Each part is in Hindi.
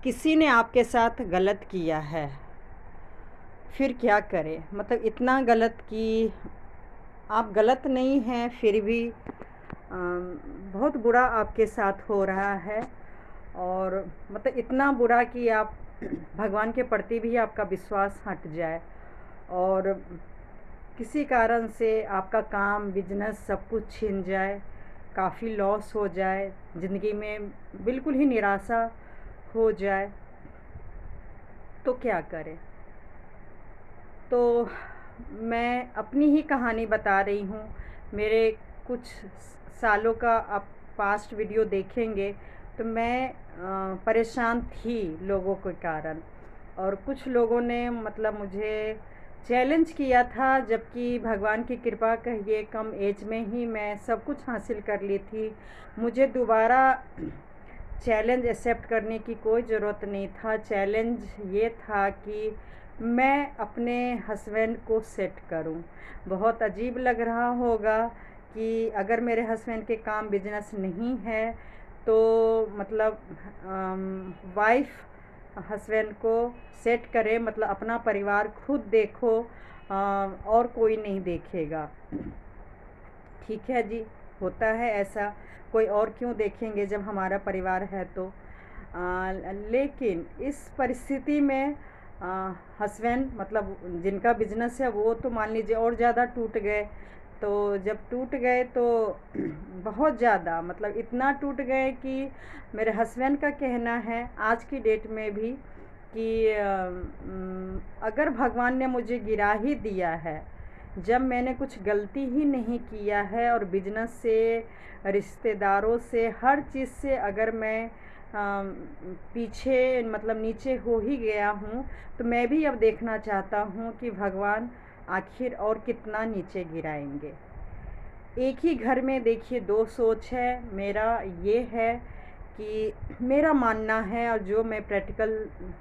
किसी ने आपके साथ गलत किया है, फिर क्या करें? मतलब इतना गलत कि आप गलत नहीं हैं, फिर भी बहुत बुरा आपके साथ हो रहा है। और मतलब इतना बुरा कि आप भगवान के प्रति भी आपका विश्वास हट जाए, और किसी कारण से आपका काम, बिजनेस सब कुछ छिन जाए, काफ़ी लॉस हो जाए, ज़िंदगी में बिल्कुल ही निराशा हो जाए, तो क्या करें? तो मैं अपनी ही कहानी बता रही हूँ। मेरे कुछ सालों का आप पास्ट वीडियो देखेंगे तो मैं परेशान थी लोगों के कारण, और कुछ लोगों ने मतलब मुझे चैलेंज किया था, जबकि भगवान की कृपा कहिए कम एज में ही मैं सब कुछ हासिल कर ली थी। मुझे दोबारा चैलेंज एक्सेप्ट करने की कोई ज़रूरत नहीं था। चैलेंज ये था कि मैं अपने हस्बैंड को सेट करूं। बहुत अजीब लग रहा होगा कि अगर मेरे हस्बैंड के काम बिजनेस नहीं है तो मतलब वाइफ हस्बैंड को सेट करे, मतलब अपना परिवार खुद देखो, और कोई नहीं देखेगा। ठीक है जी, होता है ऐसा, कोई और क्यों देखेंगे जब हमारा परिवार है तो। लेकिन इस परिस्थिति में हस्बैंड मतलब जिनका बिजनेस है वो तो मान लीजिए और ज़्यादा टूट गए। तो जब टूट गए तो बहुत ज़्यादा मतलब इतना टूट गए कि मेरे हस्बैंड का कहना है आज की डेट में भी कि अगर भगवान ने मुझे गिरा ही दिया है, जब मैंने कुछ गलती ही नहीं किया है, और बिजनेस से, रिश्तेदारों से, हर चीज़ से अगर मैं पीछे मतलब नीचे हो ही गया हूँ, तो मैं भी अब देखना चाहता हूँ कि भगवान आखिर और कितना नीचे गिराएंगे। एक ही घर में देखिए दो सोच है। मेरा ये है कि मेरा मानना है, और जो मैं प्रैक्टिकल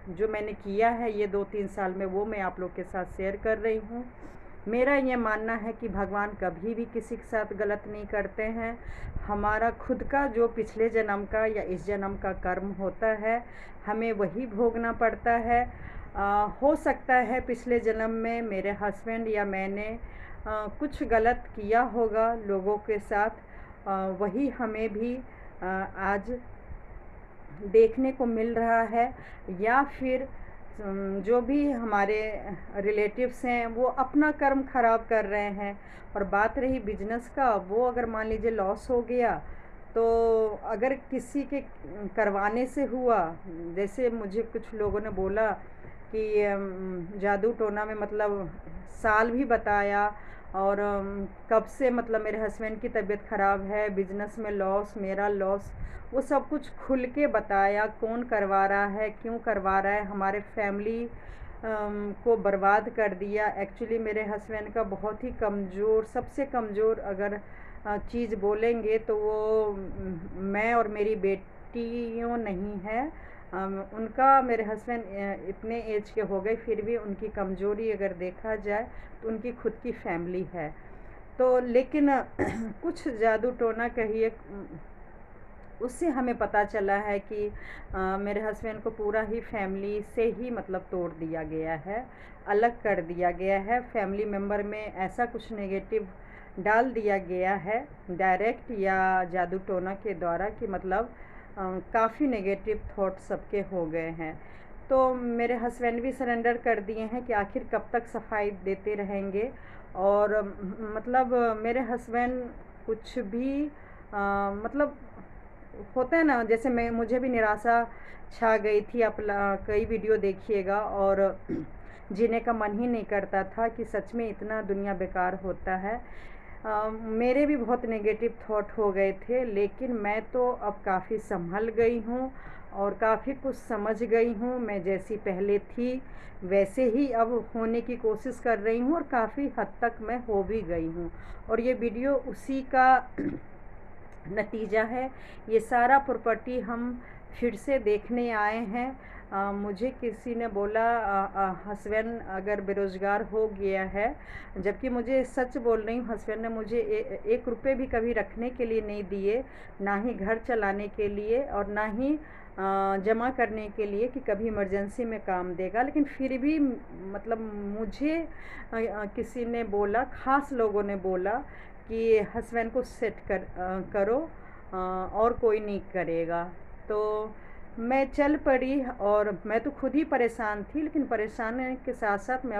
जो मैंने किया है ये 2-3 साल में, वो मैं आप लोग के साथ शेयर कर रही हूँ। मेरा ये मानना है कि भगवान कभी भी किसी के साथ गलत नहीं करते हैं। हमारा खुद का जो पिछले जन्म का या इस जन्म का कर्म होता है, हमें वही भोगना पड़ता है। हो सकता है पिछले जन्म में मेरे हस्बैंड या मैंने कुछ गलत किया होगा लोगों के साथ, वही हमें भी आज देखने को मिल रहा है। या फिर जो भी हमारे रिलेटिव्स हैं वो अपना कर्म ख़राब कर रहे हैं। और बात रही बिजनेस का, वो अगर मान लीजिए लॉस हो गया, तो अगर किसी के करवाने से हुआ, जैसे मुझे कुछ लोगों ने बोला कि जादू टोना में मतलब साल भी बताया, और कब से मतलब मेरे हस्बैंड की तबीयत ख़राब है, बिजनेस में लॉस, मेरा लॉस, वो सब कुछ खुल के बताया, कौन करवा रहा है, क्यों करवा रहा है, हमारे फैमिली को बर्बाद कर दिया। एक्चुअली मेरे हस्बैंड का बहुत ही कमज़ोर, सबसे कमज़ोर अगर चीज़ बोलेंगे तो वो मैं और मेरी बेटियों नहीं है। उनका, मेरे हस्बैंड इतने एज के हो गए फिर भी उनकी कमज़ोरी अगर देखा जाए तो उनकी खुद की फैमिली है। तो लेकिन कुछ जादू टोना कहिए, उससे हमें पता चला है कि मेरे हस्बैंड को पूरा ही फैमिली से ही मतलब तोड़ दिया गया है, अलग कर दिया गया है। फैमिली मेम्बर में ऐसा कुछ नेगेटिव डाल दिया गया है डायरेक्ट या जादू टोना के द्वारा, कि मतलब काफ़ी नेगेटिव थॉट सबके हो गए हैं। तो मेरे हस्बैंड भी सरेंडर कर दिए हैं कि आखिर कब तक सफाई देते रहेंगे। और मतलब मेरे हस्बैंड कुछ भी मतलब होता है ना, जैसे मैं, मुझे भी निराशा छा गई थी। आप कई वीडियो देखिएगा, और जीने का मन ही नहीं करता था कि सच में इतना दुनिया बेकार होता है। मेरे भी बहुत नेगेटिव थॉट हो गए थे, लेकिन मैं तो अब काफ़ी संभल गई हूँ और काफ़ी कुछ समझ गई हूँ। मैं जैसी पहले थी वैसे ही अब होने की कोशिश कर रही हूँ, और काफ़ी हद तक मैं हो भी गई हूँ। और ये वीडियो उसी का नतीजा है। ये सारा प्रॉपर्टी हम फिर से देखने आए हैं। मुझे किसी ने बोला हस्बैंड अगर बेरोज़गार हो गया है, जबकि मुझे सच बोल रही हूँ, हस्बैंड ने मुझे 1 रुपये भी कभी रखने के लिए नहीं दिए, ना ही घर चलाने के लिए, और ना ही जमा करने के लिए कि कभी इमरजेंसी में काम देगा। लेकिन फिर भी मतलब मुझे किसी ने बोला, ख़ास लोगों ने बोला कि हस्बैंड को सेट करो, और कोई नहीं करेगा। तो मैं चल पड़ी और मैं तो खुद ही परेशान थी, लेकिन परेशान के साथ साथ मैं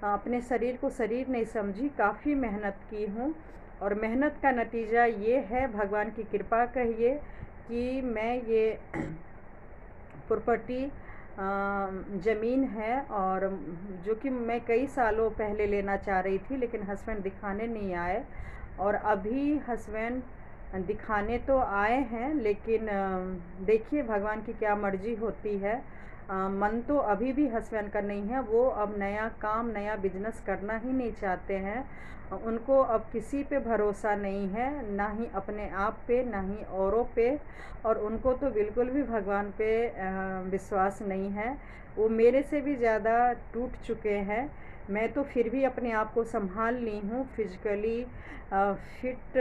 अपने शरीर को शरीर नहीं समझी, काफ़ी मेहनत की हूँ। और मेहनत का नतीजा ये है, भगवान की कृपा कहिए, कि मैं ये प्रॉपर्टी ज़मीन है, और जो कि मैं कई सालों पहले लेना चाह रही थी, लेकिन हस्बैंड दिखाने नहीं आए। और अभी हस्बैंड दिखाने तो आए हैं, लेकिन देखिए भगवान की क्या मर्ज़ी होती है। मन तो अभी भी हस्बैंड का नहीं है, वो अब नया काम, नया बिजनेस करना ही नहीं चाहते हैं। उनको अब किसी पे भरोसा नहीं है, ना ही अपने आप पे, ना ही औरों पे, और उनको तो बिल्कुल भी भगवान पे विश्वास नहीं है। वो मेरे से भी ज़्यादा टूट चुके हैं। मैं तो फिर भी अपने आप को संभाल ली हूँ, फिज़िकली फिट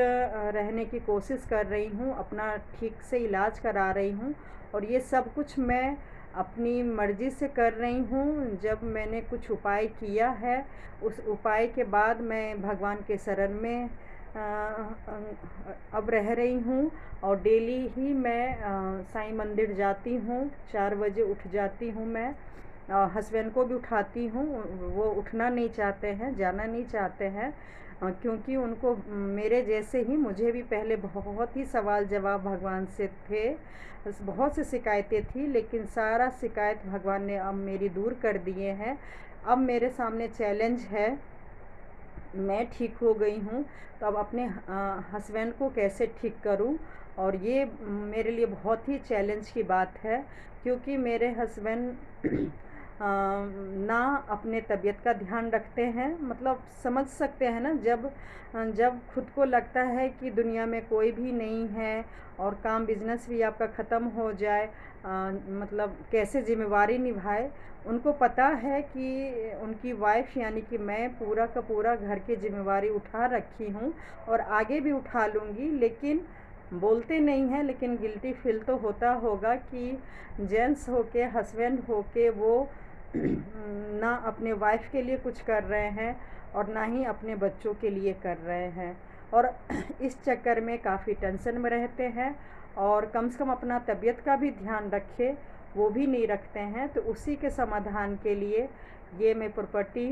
रहने की कोशिश कर रही हूँ, अपना ठीक से इलाज करा रही हूँ, और ये सब कुछ मैं अपनी मर्ज़ी से कर रही हूँ। जब मैंने कुछ उपाय किया है, उस उपाय के बाद मैं भगवान के शरण में अब रह रही हूँ। और डेली ही मैं साईं मंदिर जाती हूँ, 4 बजे उठ जाती हूँ मैं। हस्बैंड को भी उठाती हूँ, वो उठना नहीं चाहते हैं, जाना नहीं चाहते हैं, क्योंकि उनको मेरे जैसे ही मुझे भी पहले बहुत ही सवाल जवाब भगवान से थे, बहुत सी शिकायतें थी, लेकिन सारा शिकायत भगवान ने अब मेरी दूर कर दिए हैं। अब मेरे सामने चैलेंज है, मैं ठीक हो गई हूँ, तो अब अपने हस्बैंड को कैसे ठीक करूँ। और ये मेरे लिए बहुत ही चैलेंज की बात है, क्योंकि मेरे हस्बैंड ना अपने तबीयत का ध्यान रखते हैं। मतलब समझ सकते हैं ना, जब जब खुद को लगता है कि दुनिया में कोई भी नहीं है, और काम बिजनेस भी आपका ख़त्म हो जाए, मतलब कैसे जिम्मेवारी निभाए। उनको पता है कि उनकी वाइफ यानी कि मैं पूरा का पूरा घर की जिम्मेवारी उठा रखी हूँ, और आगे भी उठा लूँगी, लेकिन बोलते नहीं हैं, लेकिन गिल्टी फील तो होता होगा कि जेंट्स होके, हस्बैंड होके वो ना अपने वाइफ के लिए कुछ कर रहे हैं, और ना ही अपने बच्चों के लिए कर रहे हैं, और इस चक्कर में काफ़ी टेंशन में रहते हैं। और कम से कम अपना तबीयत का भी ध्यान रखे, वो भी नहीं रखते हैं। तो उसी के समाधान के लिए ये मैं प्रॉपर्टी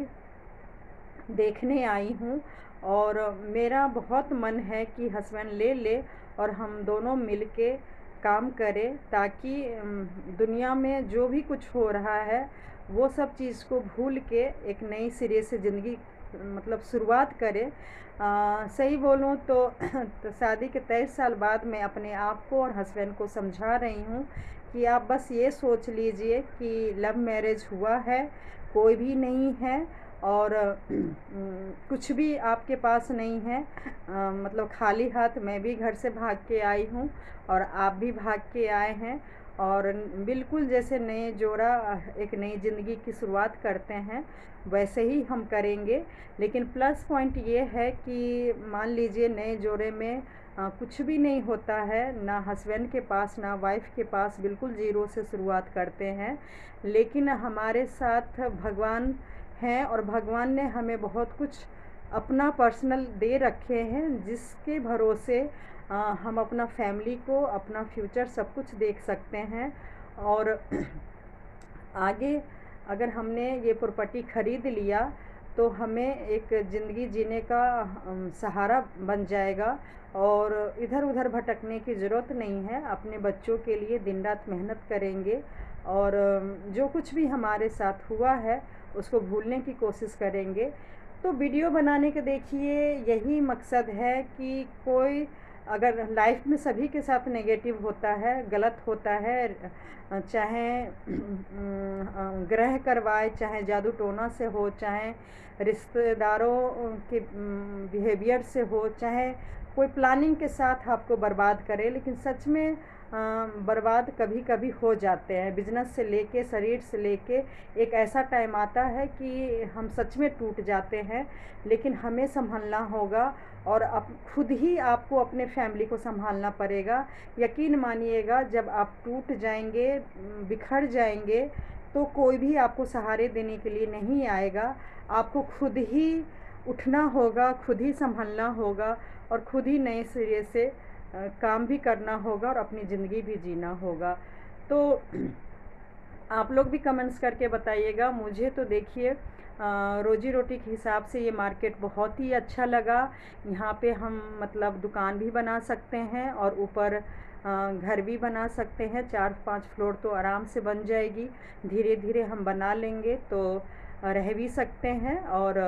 देखने आई हूँ, और मेरा बहुत मन है कि हस्बैंड ले ले और हम दोनों मिल के काम करें, ताकि दुनिया में जो भी कुछ हो रहा है वो सब चीज़ को भूल के एक नई सिरे से ज़िंदगी मतलब शुरुआत करें। सही बोलूँ तो, तो शादी के 23 साल बाद मैं अपने आप को और हस्बैंड को समझा रही हूँ कि आप बस ये सोच लीजिए कि लव मैरिज हुआ है, कोई भी नहीं है, और कुछ भी आपके पास नहीं है। मतलब खाली हाथ मैं भी घर से भाग के आई हूँ, और आप भी भाग के आए हैं, और बिल्कुल जैसे नए जोड़ा एक नई ज़िंदगी की शुरुआत करते हैं, वैसे ही हम करेंगे। लेकिन प्लस पॉइंट ये है कि मान लीजिए नए जोड़े में कुछ भी नहीं होता है, ना हस्बैंड के पास ना वाइफ के पास, बिल्कुल ज़ीरो से शुरुआत करते हैं। लेकिन हमारे साथ भगवान हैं, और भगवान ने हमें बहुत कुछ अपना पर्सनल दे रखे हैं, जिसके भरोसे हम अपना फैमिली को, अपना फ्यूचर सब कुछ देख सकते हैं। और आगे अगर हमने ये प्रॉपर्टी ख़रीद लिया, तो हमें एक ज़िंदगी जीने का सहारा बन जाएगा, और इधर उधर भटकने की ज़रूरत नहीं है। अपने बच्चों के लिए दिन रात मेहनत करेंगे, और जो कुछ भी हमारे साथ हुआ है उसको भूलने की कोशिश करेंगे। तो वीडियो बनाने के देखिए यही मकसद है कि कोई अगर लाइफ में सभी के साथ नेगेटिव होता है, गलत होता है, चाहे ग्रह करवाए, चाहे जादू टोना से हो, चाहे रिश्तेदारों के बिहेवियर से हो, चाहे कोई प्लानिंग के साथ आपको बर्बाद करे, लेकिन सच में बर्बाद कभी कभी हो जाते हैं। बिजनेस से लेके, शरीर से लेके एक ऐसा टाइम आता है कि हम सच में टूट जाते हैं, लेकिन हमें संभलना होगा और खुद ही आपको अपने फैमिली को संभालना पड़ेगा। यकीन मानिएगा, जब आप टूट जाएंगे, बिखर जाएंगे, तो कोई भी आपको सहारे देने के लिए नहीं आएगा। आपको खुद ही उठना होगा, खुद ही संभलना होगा और खुद ही नए सिरे से काम भी करना होगा और अपनी ज़िंदगी भी जीना होगा। तो आप लोग भी कमेंट्स करके बताइएगा। मुझे तो देखिए रोजी रोटी के हिसाब से ये मार्केट बहुत ही अच्छा लगा। यहाँ पे हम मतलब दुकान भी बना सकते हैं और ऊपर घर भी बना सकते हैं। 4-5 फ्लोर तो आराम से बन जाएगी। धीरे धीरे हम बना लेंगे तो रह भी सकते हैं और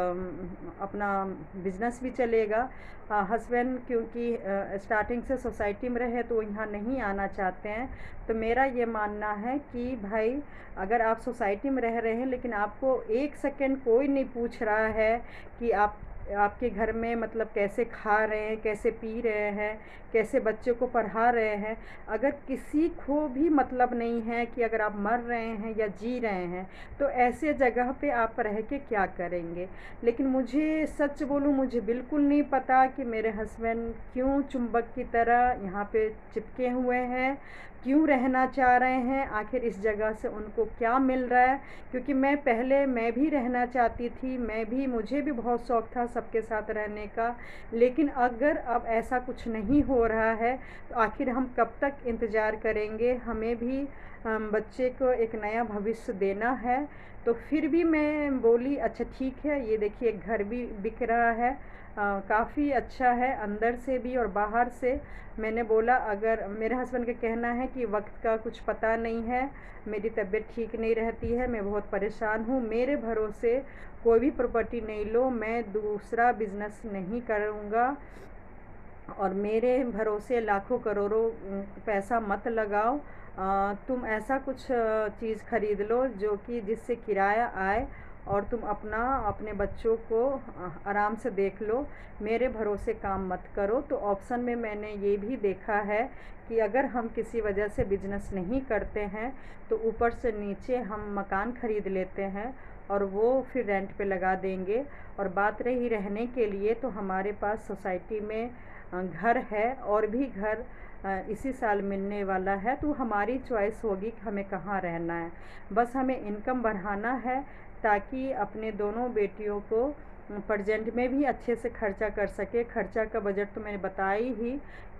अपना बिजनेस भी चलेगा। हस्बैंड क्योंकि स्टार्टिंग से सोसाइटी में रहे तो यहाँ नहीं आना चाहते हैं। तो मेरा ये मानना है कि भाई, अगर आप सोसाइटी में रह रहे हैं लेकिन आपको एक सेकंड कोई नहीं पूछ रहा है कि आपके घर में मतलब कैसे खा रहे हैं, कैसे पी रहे हैं, कैसे बच्चे को पढ़ा रहे हैं, अगर किसी को भी मतलब नहीं है कि अगर आप मर रहे हैं या जी रहे हैं, तो ऐसे जगह पे आप रह के क्या करेंगे। लेकिन मुझे सच बोलूँ, मुझे बिल्कुल नहीं पता कि मेरे हस्बैंड क्यों चुंबक की तरह यहाँ पे चिपके हुए हैं, क्यों रहना चाह रहे हैं, आखिर इस जगह से उनको क्या मिल रहा है। क्योंकि मैं भी रहना चाहती थी, मुझे भी बहुत शौक़ था सबके साथ रहने का। लेकिन अगर अब ऐसा कुछ नहीं हो रहा है तो आखिर हम कब तक इंतज़ार करेंगे। हमें भी बच्चे को एक नया भविष्य देना है। तो फिर भी मैं बोली अच्छा ठीक है, ये देखिए घर भी बिक रहा है, काफ़ी अच्छा है अंदर से भी और बाहर से। मैंने बोला, अगर मेरे हस्बैंड का कहना है कि वक्त का कुछ पता नहीं है, मेरी तबीयत ठीक नहीं रहती है, मैं बहुत परेशान हूँ, मेरे भरोसे कोई भी प्रॉपर्टी नहीं लो, मैं दूसरा बिजनेस नहीं करूँगा और मेरे भरोसे लाखों करोड़ों पैसा मत लगाओ। तुम ऐसा कुछ चीज़ खरीद लो जो कि जिससे किराया आए और तुम अपने बच्चों को आराम से देख लो, मेरे भरोसे काम मत करो। तो ऑप्शन में मैंने ये भी देखा है कि अगर हम किसी वजह से बिजनेस नहीं करते हैं तो ऊपर से नीचे हम मकान खरीद लेते हैं और वो फिर रेंट पे लगा देंगे। और बात रही रहने के लिए, तो हमारे पास सोसाइटी में घर है और भी घर इसी साल मिलने वाला है। तो हमारी चॉइस होगी कि हमें कहाँ रहना है। बस हमें इनकम बढ़ाना है ताकि अपने दोनों बेटियों को प्रेजेंट में भी अच्छे से खर्चा कर सके। खर्चा का बजट तो मैंने बताई ही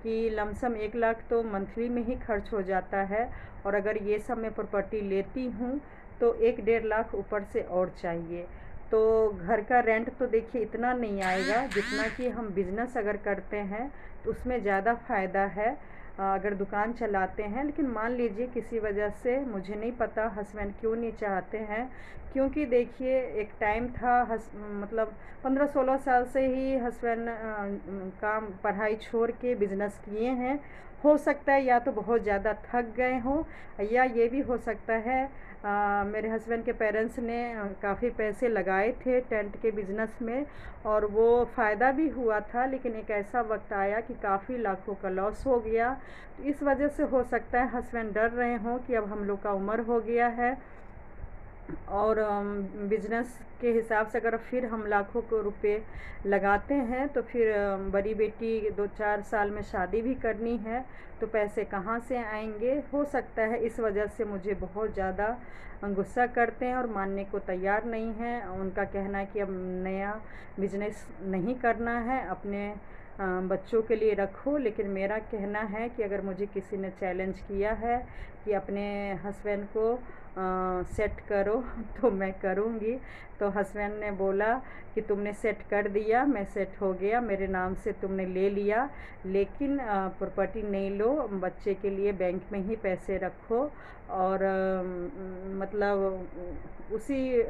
कि लमसम 1 लाख तो मंथली में ही खर्च हो जाता है। और अगर ये सब मैं प्रॉपर्टी लेती हूँ तो 1-1.5 लाख ऊपर से और चाहिए। तो घर का रेंट तो देखिए इतना नहीं आएगा जितना कि हम बिज़नेस अगर करते हैं तो उसमें ज़्यादा फ़ायदा है अगर दुकान चलाते हैं। लेकिन मान लीजिए किसी वजह से, मुझे नहीं पता हस्बैंड क्यों नहीं चाहते हैं, क्योंकि देखिए एक टाइम था मतलब 15-16 साल से ही हस्बैंड काम पढ़ाई छोड़ के बिज़नेस किए हैं। हो सकता है या तो बहुत ज़्यादा थक गए हों या ये भी हो सकता है मेरे हस्बैंड के पेरेंट्स ने काफ़ी पैसे लगाए थे टेंट के बिज़नेस में और वो फ़ायदा भी हुआ था, लेकिन एक ऐसा वक्त आया कि काफ़ी लाखों का लॉस हो गया। तो इस वजह से हो सकता है हस्बैंड डर रहे हों कि अब हम लोग का उम्र हो गया है और बिज़नेस के हिसाब से अगर फिर हम लाखों को रुपए लगाते हैं तो फिर बड़ी बेटी 2-4 साल में शादी भी करनी है, तो पैसे कहाँ से आएंगे। हो सकता है इस वजह से मुझे बहुत ज़्यादा गुस्सा करते हैं और मानने को तैयार नहीं हैं। उनका कहना है कि अब नया बिजनेस नहीं करना है, अपने बच्चों के लिए रखो। लेकिन मेरा कहना है कि अगर मुझे किसी ने चैलेंज किया है कि अपने हस्बैंड को सेट करो तो मैं करूँगी। तो हस्बैंड ने बोला कि तुमने सेट कर दिया, मैं सेट हो गया, मेरे नाम से तुमने ले लिया, लेकिन प्रॉपर्टी नहीं लो, बच्चे के लिए बैंक में ही पैसे रखो और मतलब उसी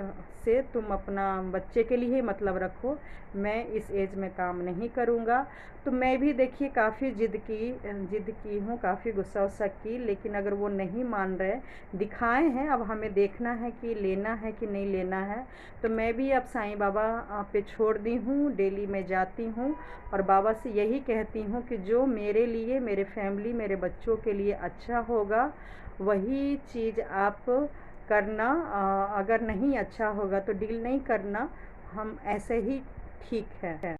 से तुम अपना बच्चे के लिए ही मतलब रखो। मैं इस एज में काम नहीं करूँगा। तो मैं भी देखिए काफ़ी ज़िद की हूँ, काफ़ी गुस्सा वुस्सा की, लेकिन अगर वो नहीं मान रहे, दिखाए हैं, अब हमें देखना है कि लेना है कि नहीं लेना है। तो मैं भी अब साईं बाबा पे छोड़ दी हूँ, डेली मैं जाती हूँ और बाबा से यही कहती हूँ कि जो मेरे लिए, मेरे फैमिली, मेरे बच्चों के लिए अच्छा होगा वही चीज़ आप करना। अगर नहीं अच्छा होगा तो डील नहीं करना, हम ऐसे ही ठीक है।